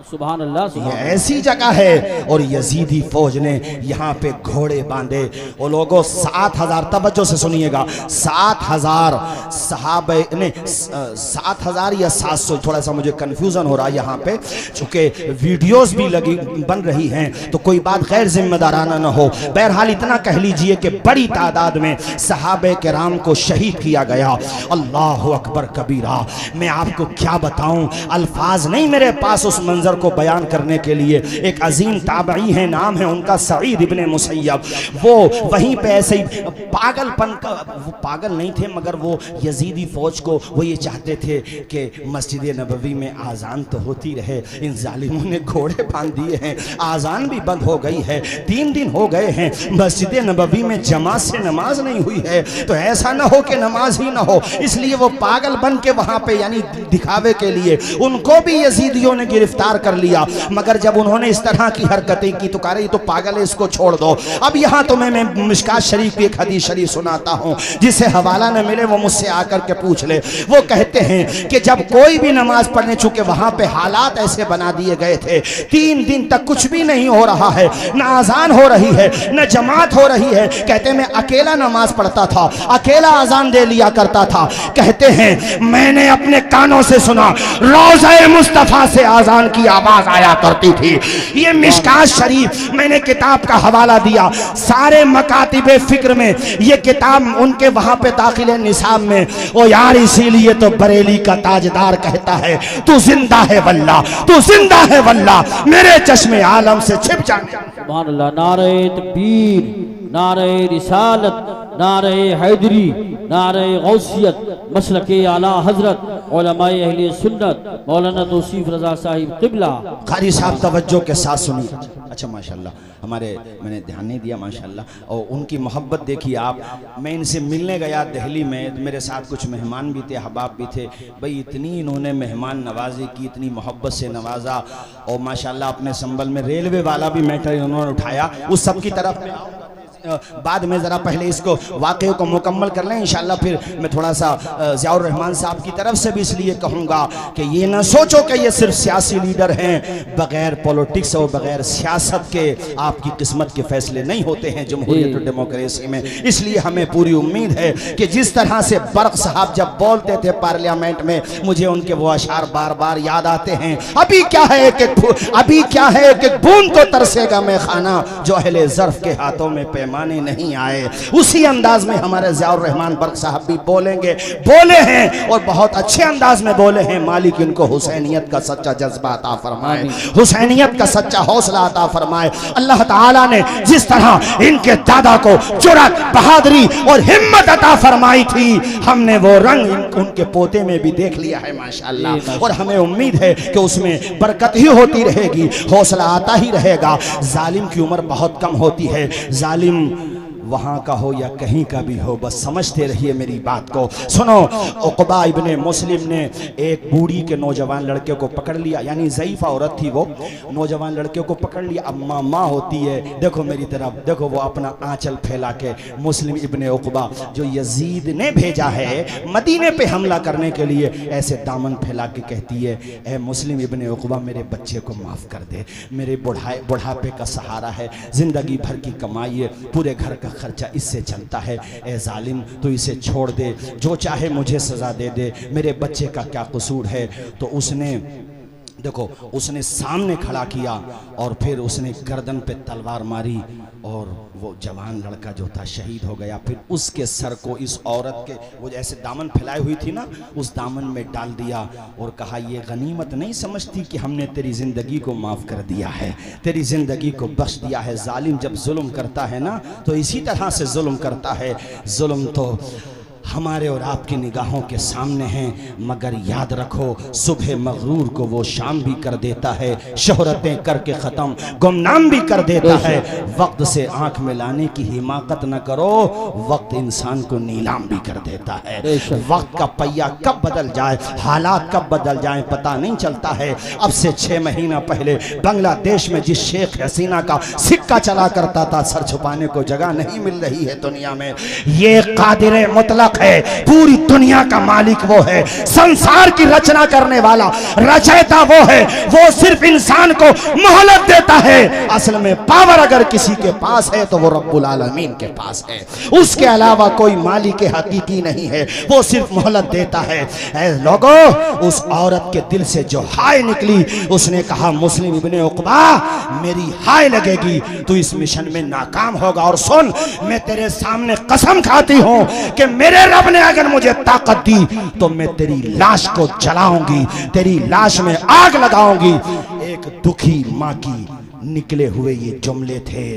सुभान अल्लाह ये सुभान ऐसी जगह है। और यजीदी फौज ने यहाँ पे घोड़े बांधे। वो लोगों 7,000, तवज्जो से सुनिएगा, 7,000 सहाबे ने, 7,000 या 700, थोड़ा सा मुझे कंफ्यूजन हो रहा है यहाँ पे, चूंकि वीडियोस भी लगी बन रही हैं तो कोई बात गैर जिम्मेदाराना न हो। बहरहाल इतना कह लीजिए कि बड़ी तादाद में सहाबे किराम को शहीद किया गया। अल्लाह अकबर कबीरा। मैं आपको क्या बताऊं, अल्फाज नहीं मेरे पास उस मंजर को बयान करने के लिए। एक अजीम ताबई है, नाम है उनका सईद इब्ने मुसय्यब। वो वहीं पे ऐसे ही पागलपन का, वो पागल नहीं थे मगर वो यजीदी फौज को वो ये चाहते थे कि मस्जिद नबवी में आज़ान तो होती रहे। इन जालिमों ने घोड़े बांध दिए हैं, आज़ान भी बंद हो गई है, 3 दिन हो गए हैं, मस्जिद नबवी में जमात से नमाज नहीं हुई है, तो ऐसा ना हो कि नमाज ही ना हो। इसलिए वो पागल बन के वहां पे, यानी दिखावे के लिए, उनको भी यजीदियों ने गिरफ्तार कर लिया। मगर जब उन्होंने इस तरह की हरकतें की तो कह रहे तो पागल है, इसको छोड़ दो। अब यहाँ तो मैं मिशकात शरीफ की एक हदीस शरीफ सुनाता हूँ, जिसे हवाला न मिले वो मुझसे आकर के पूछ ले। वो कहते हैं कि जब कोई भी नमाज पढ़ने, चूंकि वहां पे हालात ऐसे बना दिए गए थे, 3 दिन तक कुछ भी नहीं हो रहा है, न आजान हो रही है, न जमात हो रही है। कहते मैं अकेला नमाज पढ़ता था, अकेला आजान दे लिया करता था। कहते हैं मैंने अपने कानों से सुना, रोज़े मुस्तफा से आजान की आवाज आया करती थी। ये मिशकात शरीफ, मैंने किताब का हवाला दिया, सारे मकातिबे फिक्र में ये किताब उनके वहां पे दाखिल है निसाब में। ओ यार, इसीलिए तो बरेली का ताजदार कहता है तू जिंदा है वल्ला, तू जिंदा है वल्ला, मेरे चश्मे आलम से छिप जाने। सुभान अल्लाह। नारे तकबीर, नारे रिसालत, नारे हैदरी, नारे गौसियत, मसलके आला हजरत उलमाए अहले सुन्नत मौलाना तौसीफ रजा साहिब किबला। कारी साहब तवज्जो के साथ सुनिए। अच्छा माशाल्लाह, हमारे, मैंने ध्यान नहीं दिया माशाल्लाह, और उनकी मोहब्बत देखिए आप। मैं इनसे मिलने गया दिल्ली में, तो मेरे साथ कुछ मेहमान भी थे, अहबाब भी थे। भाई इतनी इन्होंने मेहमान नवाजी की, इतनी मोहब्बत से नवाजा, और माशाल्लाह अपने संबल में रेलवे वाला भी मैटर इन्होंने उठाया। उस सब की तरफ में बाद में ज़रा पहले इसको वाक़े को मुकम्मल कर लें इंशाअल्लाह। फिर मैं थोड़ा सा ज़ियाउर रहमान साहब की तरफ से भी इसलिए कहूँगा कि ये ना सोचो कि ये सिर्फ सियासी लीडर हैं, बग़ैर पॉलिटिक्स और बग़ैर सियासत के आपकी किस्मत के फैसले नहीं होते हैं जमहूरियत और डेमोक्रेसी में। इसलिए हमें पूरी उम्मीद है कि जिस तरह से बर्क साहब जब बोलते थे पार्लियामेंट में, मुझे उनके वो अशार बार बार याद आते हैं। अभी क्या है एक बूंद तो तरसेगा मैं खाना, जो अहले ज़र्फ़ के हाथों में पैमाने नहीं आए। उसी अंदाज में हमारे ज़ियाउर रहमान बर्क साहब भी बोले हैं, और बहुत अच्छे अंदाज में बोले हैं। मालिक इनको हुसैनियत का सच्चा जज्बा अता फरमाए, हुसैनियत का सच्चा हौसला अता फरमाए। अल्लाह ताला ने जिस तरह इनके दादा को जुर्रत, बहादुरी और हिम्मत अता फरमाई थी, हमने वो रंग उनके पोते में भी देख लिया है माशाअल्लाह। और हमें उम्मीद है कि उसमें बरकत ही होती रहेगी, हौसला आता ही रहेगा। जालिम की उम्र बहुत कम होती है, जालिम वहाँ का हो या कहीं का भी हो, बस समझते रहिए मेरी बात को। सुनो, उक़बा इब्ने मुस्लिम ने एक बूढ़ी के नौजवान लड़के को पकड़ लिया, यानी ज़ईफ़ा औरत थी वो, नौजवान लड़के को पकड़ लिया। अब माँ होती है, देखो मेरी तरफ देखो, वो अपना आंचल फैला के मुस्लिम इब्ने उक़बा जो यजीद ने भेजा है मदीने पे हमला करने के लिए, ऐसे दामन फैला के कहती है, ए मुस्लिम इब्ने उक़बा मेरे बच्चे को माफ़ कर दे, मेरे बुढ़ापे का सहारा है, ज़िंदगी भर की कमाई है, पूरे घर का खर्चा इससे चलता है। ए जालिम, तो इसे छोड़ दे, जो चाहे मुझे सजा दे दे, मेरे बच्चे का क्या कसूर है। तो उसने देखो, उसने सामने खड़ा किया और फिर उसने गर्दन पे तलवार मारी और वो जवान लड़का जो था शहीद हो गया। फिर उसके सर को इस औरत के, वो जैसे दामन फैलाई हुई थी ना, उस दामन में डाल दिया और कहा, ये गनीमत नहीं समझती कि हमने तेरी ज़िंदगी को माफ़ कर दिया है, तेरी ज़िंदगी को बख्श दिया है। जालिम जब जुल्म करता है ना, तो इसी तरह से जुल्म करता है। जुल्म तो हमारे और आपकी निगाहों के सामने हैं, मगर याद रखो सुबह मगरूर को वो शाम भी कर देता है, शोहरतें करके ख़त्म गुमनाम भी कर देता है। वक्त से आंख मिलाने की हिमाकत न करो, वक्त इंसान को नीलाम भी कर देता है। वक्त का पहिया कब बदल जाए, हालात कब बदल जाए पता नहीं चलता है। अब से 6 महीना पहले बांग्लादेश में जिस शेख हसीना का सिक्का चला करता था, सर छुपाने को जगह नहीं मिल रही है दुनिया में। ये कादिर मुतलक हक है, पूरी दुनिया का मालिक वो है, संसार की रचना करने वाला रचयिता वो है। वो सिर्फ इंसान को मोहलत देता है। असल में पावर अगर किसी के पास है तो वो रब्बुल आलमीन के पास है, उसके अलावा कोई मालिक हकीकी नहीं है, वो सिर्फ मोहलत देता है। ऐ लोगों, उस औरत के दिल से जो हाय निकली, उसने कहा मुस्लिम इब्ने उक़बा मेरी हाय लगेगी, तू इस मिशन में नाकाम होगा। और सुन, मैं तेरे सामने कसम खाती हूं कि मेरे रब ने अगर मुझे ताकत दी तो मैं तेरी लाश को जलाऊंगी, तेरी लाश में आग लगाऊंगी। एक दुखी माँ की निकले हुए ये जुमले थे।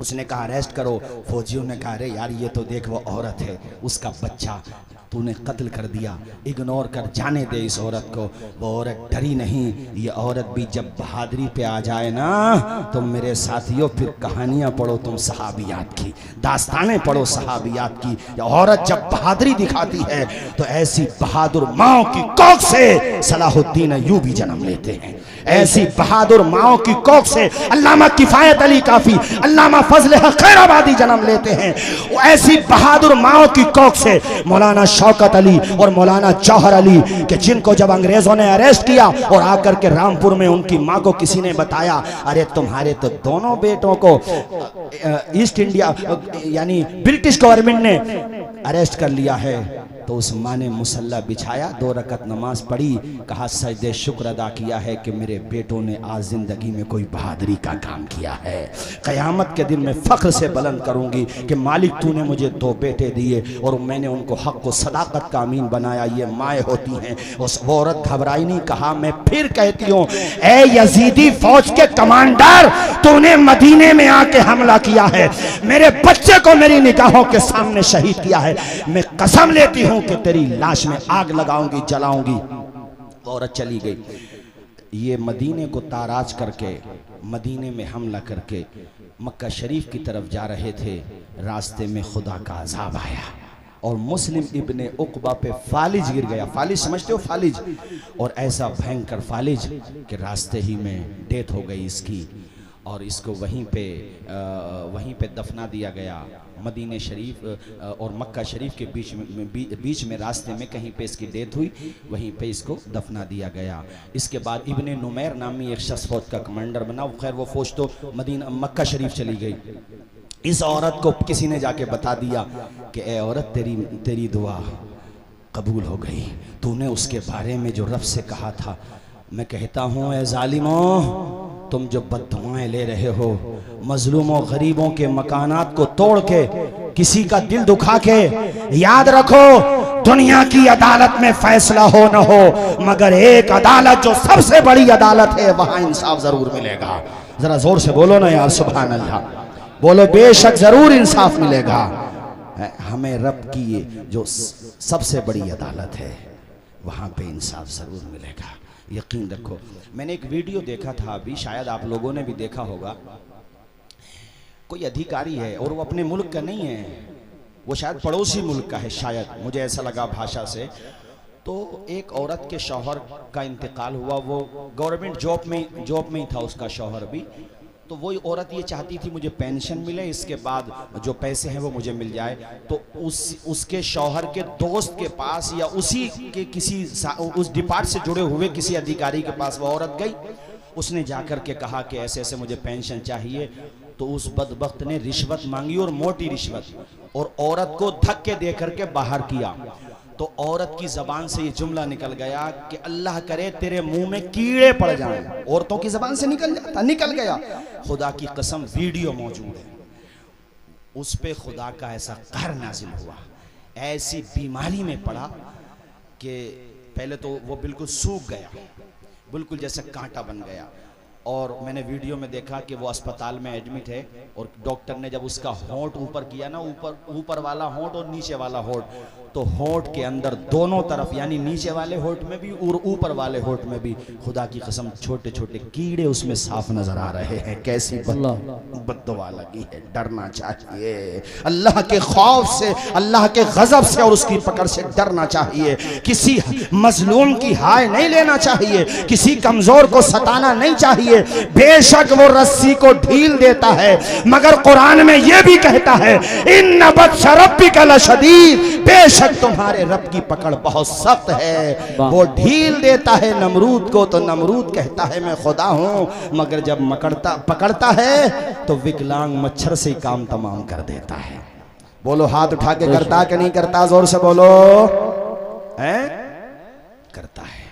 उसने कहा अरेस्ट करो। फौजियों ने कहा अरे यार ये तो देख वो औरत है, उसका बच्चा तूने कत्ल कर दिया, इग्नोर कर, जाने दे इस औरत को। वो औरत डरी नहीं। ये औरत भी जब बहादुरी पे आ जाए ना तो मेरे साथियों फिर कहानियां पढ़ो तुम सहाबियात की, दास्तानें पढ़ो सहाबियात की। ये औरत जब बहादुरी दिखाती है तो ऐसी बहादुर माओ की कोख से सलाहुद्दीन अय्यूबी जन्म लेते हैं। ऐसी बहादुर माओ की कोख से अल्लामा किफायत अली काफी, अल्लामा फजल हक खैराबादी जन्म लेते हैं। ऐसी बहादुर माओ की कोख से मौलाना शौकत अली और मौलाना जौहर अली के जिनको जब अंग्रेजों ने अरेस्ट किया और आकर के रामपुर में उनकी माँ को किसी ने बताया अरे तुम्हारे तो दोनों बेटों को ईस्ट इंडिया यानी ब्रिटिश गवर्नमेंट ने अरेस्ट कर लिया है, तो उस माँ ने मुसल्ला बिछाया, 2 रकत नमाज पढ़ी, कहा सजदे शुक्र अदा किया है कि मेरे बेटों ने आज जिंदगी में कोई बहादुरी का काम किया है। क़यामत के दिन मैं फ़ख्र से बुलंद करूंगी कि मालिक तूने मुझे 2 बेटे दिए और मैंने उनको हक को सदाकत का अमीन बनाया। ये माएँ होती हैं। उस औरत घबराई नहीं। कहा मैं फिर कहती हूँ, ए यजीदी फौज के कमांडर, तूने मदीने में आके हमला किया है, मेरे बच्चे को मेरी निगाहों के सामने शहीद किया है, मैं कसम लेती हूँ कि तेरी लाश में आग लगाऊंगी, जलाऊंगी। औरत चली गई। ये मदीने को ताराज करके, मदीने में हमला करके मक्का शरीफ की तरफ जा रहे थे। रास्ते में खुदा का अजाब आया और मुस्लिम इब्ने उक़बा पे फालिज गिर गया। फालिज समझते हो? फालिज। और ऐसा भयंकर फालिज कि रास्ते ही में डेथ हो गई इसकी और इसको वहीं पे दफना दिया गया। मदीने शरीफ और मक्का शरीफ के बीच में रास्ते में कहीं पे इसकी डेथ हुई, वहीं पे इसको दफना दिया गया। इसके बाद इब्ने नुमैर नामी एक शख्स फौज का कमांडर बना। खैर वो फौज तो मक्का शरीफ चली गई। इस औरत को किसी ने जाके बता दिया कि ए औरत, तेरी दुआ कबूल हो गई, तूने उसके बारे में जो रब से कहा था। मैं कहता हूँ ए जालिमों, तुम जो बद्दुआएं ले रहे हो, मजलूमों गरीबों के मकानात को तोड़ के, किसी का दिल दुखा के, याद रखो दुनिया की अदालत में फैसला हो न हो, मगर एक अदालत जो सबसे बड़ी अदालत है, वहां इंसाफ जरूर मिलेगा। जरा जोर से बोलो ना यार, सुभान अल्लाह बोलो, बेशक जरूर इंसाफ मिलेगा। हमें रब की जो सबसे बड़ी अदालत है वहां पे इंसाफ जरूर मिलेगा, यकीन रखो। मैंने एक वीडियो देखा था अभी, शायद आप लोगों ने भी देखा होगा। कोई अधिकारी है और वो अपने मुल्क का नहीं है, वो शायद पड़ोसी मुल्क का है, शायद मुझे ऐसा लगा भाषा से। तो एक औरत के शौहर का इंतकाल हुआ, वो गवर्नमेंट जॉब में ही था उसका शौहर भी। तो वही औरत ये चाहती थी मुझे पेंशन मिले, इसके बाद जो पैसे हैं वो मुझे मिल जाए। तो उसके शौहर के दोस्त के पास या उसी के किसी उस डिपार्ट से जुड़े हुए किसी अधिकारी के पास वो औरत गई। उसने जाकर के कहा कि ऐसे ऐसे मुझे पेंशन चाहिए। तो उस बदबख्त ने रिश्वत मांगी और मोटी रिश्वत, और औरत को धक्के दे करके बाहर किया। तो औरत की जबान से ये जुमला निकल गया कि अल्लाह करे तेरे मुंह में कीड़े पड़ जाएं। औरतों की जबान से निकल गया। खुदा की कसम वीडियो मौजूद है, उस पे खुदा का ऐसा कहर नाजिल हुआ, ऐसी बीमारी में पड़ा कि पहले तो वो बिल्कुल सूख गया, बिल्कुल जैसे कांटा बन गया। और मैंने वीडियो में देखा कि वो अस्पताल में एडमिट है और डॉक्टर ने जब उसका होंठ ऊपर किया ना, ऊपर वाला होंठ और नीचे वाला होंठ, तो होंठ के अंदर दोनों तरफ, यानी नीचे वाले होंठ में भी और ऊपर वाले होंठ में भी, खुदा की कसम छोटे छोटे कीड़े उसमें साफ नजर आ रहे हैं। कैसी बद्दुआ लगी है। डरना चाहिए अल्लाह के खौफ से, अल्लाह के गजब से और उसकी पकड़ से डरना चाहिए। किसी मजलूम की हाय नहीं लेना चाहिए, किसी कमजोर को सताना नहीं चाहिए। बेशक वो रस्सी को ढील देता है, मगर कुरान में यह भी कहता है इन्न बत्श रब्बिका लशदीद, बेशक तुम्हारे रब की पकड़ बहुत सख्त है। वो ढील देता है नमरूद को, तो नमरूद कहता है मैं खुदा हूं, मगर जब पकड़ता है तो विकलांग मच्छर से काम तमाम कर देता है। बोलो हाथ उठा के करता कि नहीं करता? जोर से बोलो। है करता है।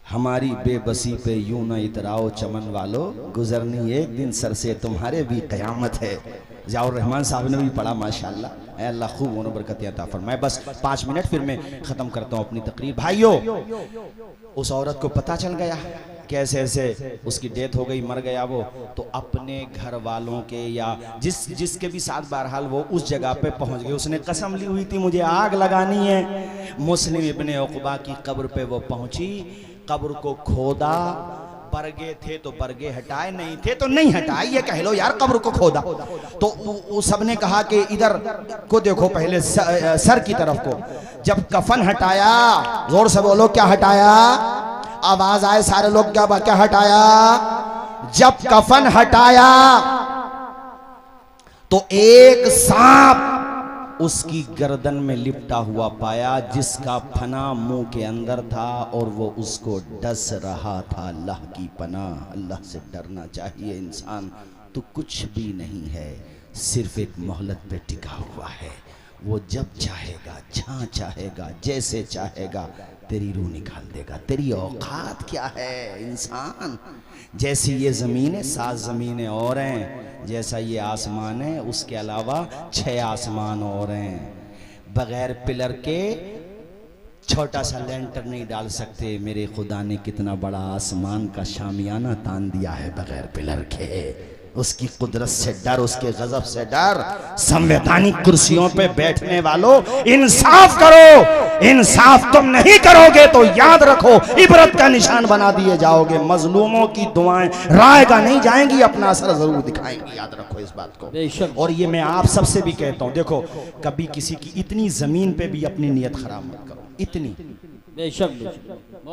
हमारी बेबसी पे यूं न इतराओ चमन वालो, गुजरनी एक दिन सर से तुम्हारे भी कयामत है। ज़ियाउर रहमान साहब ने भी पढ़ा माशाल्लाह। अल्लाह खूब उन्हें बरकत अता फरमाए। बस 5 मिनट फिर मैं ख़त्म करता हूँ अपनी तकरीर। भाइयों, उस औरत को पता चल गया कैसे ऐसे उसकी डेथ हो गई, मर गया वो, तो अपने घर वालों के या जिसके भी साथ बहरहाल वो उस जगह पे पहुंच गए। उसने कसम ली हुई थी मुझे आग लगानी है। मुस्लिम इब्ने उक़बा की कब्र पे वो पहुंची, कब्र को खोदा, बरगे थे तो बरगे हटाए, नहीं थे तो नहीं हटाए, ये कह लो यार। कब्र को खोदा तो सबने कहा कि इधर को देखो पहले, सर की तरफ को। जब कफन हटाया, जोर से बोलो क्या हटाया, आवाज आए सारे लोग, क्या हटाया? जब कफन हटाया तो एक सांप उसकी गर्दन में लिपटा हुआ पाया, जिसका फना मुंह के अंदर था और वो उसको डस रहा था। अल्लाह की पनाह, अल्लाह से डरना चाहिए। इंसान तो कुछ भी नहीं है, सिर्फ एक मोहलत पे टिका हुआ है। वो जब चाहेगा, जहाँ चाहेगा, जैसे चाहेगा तेरी रूह निकाल देगा। तेरी औकात क्या है इंसान? जैसी ये ज़मीनें 7 ज़मीनें और हैं, जैसा ये आसमान है उसके अलावा 6 आसमान और हैं। बगैर पिलर के छोटा सा लेंटर नहीं डाल सकते। मेरे खुदा ने कितना बड़ा आसमान का शामियाना तान दिया है बगैर पिलर के। उसकी कुदरत से डर, उसके गजब से डर। संवैधानिक कुर्सियों पे बैठने वालों, इंसाफ करो। इंसाफ तुम नहीं करोगे तो याद रखो इबरत का निशान बना दिए जाओगे। मजलूमों की दुआएं रायगा नहीं जाएंगी, अपना असर जरूर दिखाएंगी। याद रखो इस बात को। और ये मैं आप सबसे भी कहता हूँ, देखो कभी किसी की इतनी जमीन पे भी अपनी नीयत खराब मत करो। इतनी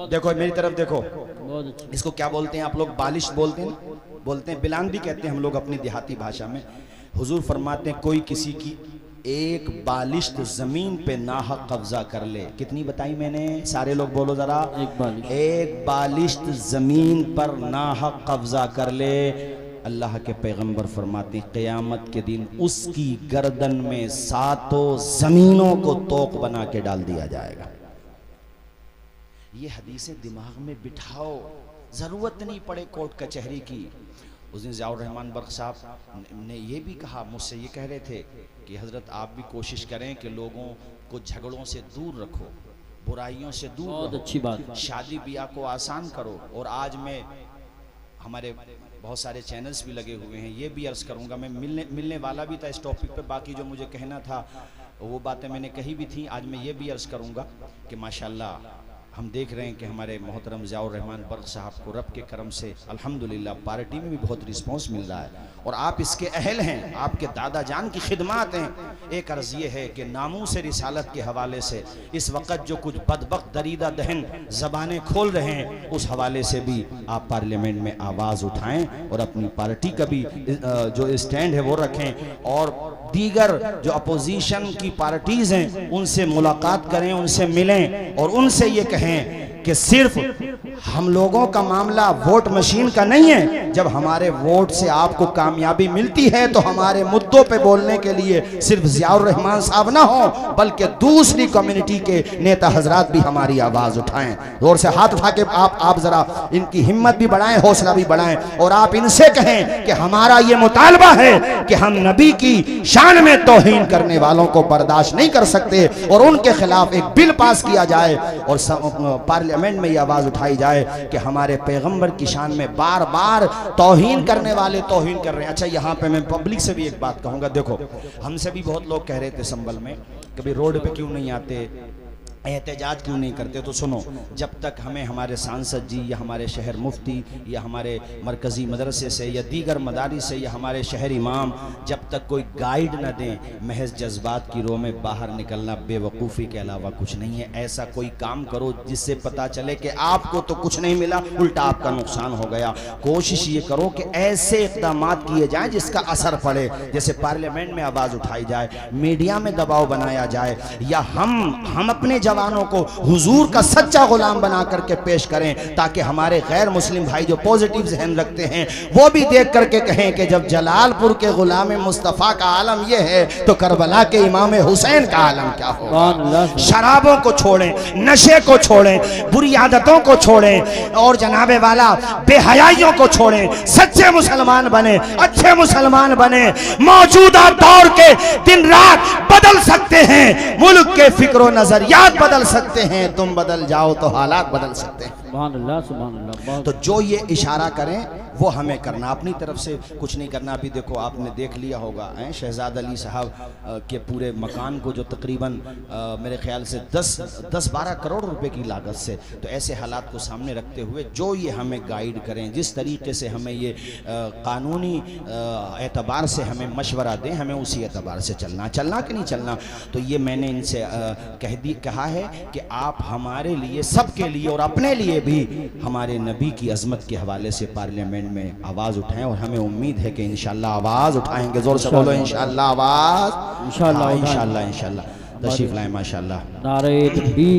देखो मेरी तरफ देखो, इसको क्या बोलते हैं आप लोग? बालिश बोलते हैं, बिलान भी कहते हैं हम लोग अपनी देहाती भाषा में। हुजूर फरमाते हैं कोई किसी की एक बालिश्त जमीन पे नाहक कब्जा कर ले। कितनी बताई मैंने? सारे लोग बोलो जरा। एक बालिश्त जमीन पर नाहक कब्जा कर ले, अल्लाह के पैगंबर फरमाते क़यामत के दिन उसकी गर्दन में 7 जमीनों को तोक बना के डाल दिया जाएगा। ये हदीसें दिमाग में बिठाओ, ज़रूरत नहीं पड़े कोर्ट कचहरी की। उस दिन ज़ियाउर रहमान बर्क साहब ने ये भी कहा, मुझसे ये कह रहे थे कि हज़रत आप भी कोशिश करें कि लोगों को झगड़ों से दूर रखो, बुराइयों से दूर रखो। बहुत अच्छी बात। शादी ब्याह को आसान करो। और आज मैं, हमारे बहुत सारे चैनल्स भी लगे हुए हैं, ये भी अर्ज़ करूँगा, मैं मिलने वाला भी था इस टॉपिक पे। बाकी जो मुझे कहना था वो बातें मैंने कही भी थी। आज मैं ये भी अर्ज़ करूँगा कि माशाल्लाह हम देख रहे हैं कि हमारे मोहतरम ज़ियाउर रहमान बर्क साहब को रब के करम से अल्हम्दुलिल्लाह पार्टी में भी बहुत रिस्पांस मिल रहा है और आप इसके अहल हैं, आपके दादा जान की खिदमत हैं। एक अर्ज़ ये है कि नामूस रिसालत के हवाले से इस वक्त जो कुछ बदबख्त दरीदा दहन ज़बानें खोल रहे हैं, उस हवाले से भी आप पार्लियामेंट में आवाज़ उठाएँ और अपनी पार्टी का भी जो स्टैंड है वो रखें। और दीगर जो अपोजिशन की पार्टीज़ हैं उनसे मुलाकात करें, उनसे मिलें और उनसे ये कहें कि सिर्फ हम लोगों का मामला वोट मशीन का नहीं है। जब हमारे वोट से आपको कामयाबी मिलती है तो हमारे मुद्दों पे बोलने के लिए सिर्फ ज़ियाउर रहमान साहब ना हो, बल्कि दूसरी कम्युनिटी के नेता हजरात भी हमारी आवाज़ उठाएं। जोर से हाथ उठा के आप ज़रा इनकी हिम्मत भी बढ़ाएं, हौसला भी बढ़ाएं और आप इनसे कहें कि हमारा ये मुतालबा है कि हम नबी की शान में तौहीन करने वालों को बर्दाश्त नहीं कर सकते और उनके खिलाफ एक बिल पास किया जाए और पार्लियामेंट में ये आवाज़ उठाई जाए कि हमारे पैगंबर की शान में बार बार तौहीन करने वाले तौहीन कर रहे हैं। अच्छा, यहाँ पे मैं पब्लिक से भी एक बात कहूँगा। देखो, हमसे भी बहुत लोग कह रहे थे संबल में कभी रोड पे क्यों नहीं आते, एहतजाज क्यों नहीं करते? तो सुनो, जब तक हमें हमारे सांसद जी या हमारे शहर मुफ्ती या हमारे मरकज़ी मदरसे से या दीगर मदारिस से या हमारे शहर इमाम जब तक कोई गाइड न दें, महज जज्बात की रो में बाहर निकलना बेवकूफ़ी के अलावा कुछ नहीं है। ऐसा कोई काम करो जिससे पता चले कि आपको तो कुछ नहीं मिला, उल्टा आपका नुकसान हो गया। कोशिश ये करो कि ऐसे इक़दाम किए जाएं जिसका असर पड़े, जैसे पार्लियामेंट में आवाज़ उठाई जाए, मीडिया में दबाव बनाया जाए, या हम अपने जवानों को हुजूर का सच्चा गुलाम बना करके पेश करें, ताकि हमारे गैर मुस्लिम भाई जो पॉजिटिव जहन रखते हैं वो भी देख करके कहें कि जब जलालपुर के गुलाम मुस्तफ़ा का आलम यह है तो करबला के इमाम हुसैन का आलम क्या होगा। शराबों को छोड़ें, नशे को छोड़ें, बुरी आदतों को छोड़ें और जनाबे वाला बेहयाइयों को छोड़ें, सच्चे मुसलमान बने, अच्छे मुसलमान बने। मौजूदा दौर के दिन रात बदल सकते हैं, मुल्क के फिक्र नजरियात बदल सकते हैं, तुम बदल जाओ तो हालात बदल सकते हैं। सुभान अल्लाह। तो जो ये इशारा करें वो हमें करना, अपनी तरफ से कुछ नहीं करना। अभी देखो आपने देख लिया होगा शहजाद अली साहब के पूरे मकान को जो तकरीबन मेरे ख्याल से 10-12 करोड़ रुपए की लागत से, तो ऐसे हालात को सामने रखते हुए जो ये हमें गाइड करें, जिस तरीके से हमें ये कानूनी एतबार से हमें मशवरा दें, हमें उसी एतबार से चलना कि नहीं चलना। तो ये मैंने इनसे कहा है कि आप हमारे लिए, सबके लिए और अपने लिए भी हमारे नबी की अजमत के हवाले से पार्लियामेंट में आवाज़ उठाएं, और हमें उम्मीद है कि इंशाअल्लाह आवाज़ उठाएंगे। जोर से बोलो इंशाअल्लाह आवाज़, इंशाअल्लाह तशरीफ लाएं। माशाअल्लाह। नारे तकबीर।